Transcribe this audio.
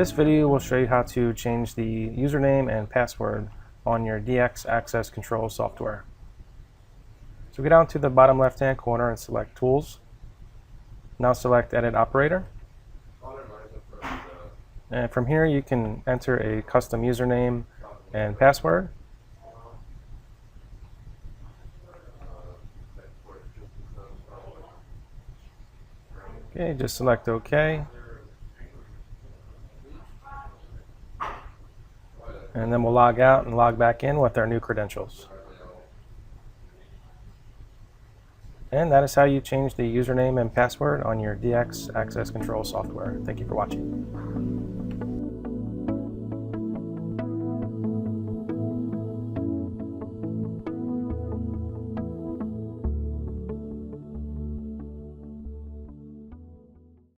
This video will show you how to change the username and password on your DX Access Control software. So go down to the bottom left-hand corner and select Tools. Now select Edit Operator. And from here you can enter a custom username and password. Okay, just select OK. And then we'll log out and log back in with our new credentials. And that is how you change the username and password on your DX Access Control software. Thank you for watching.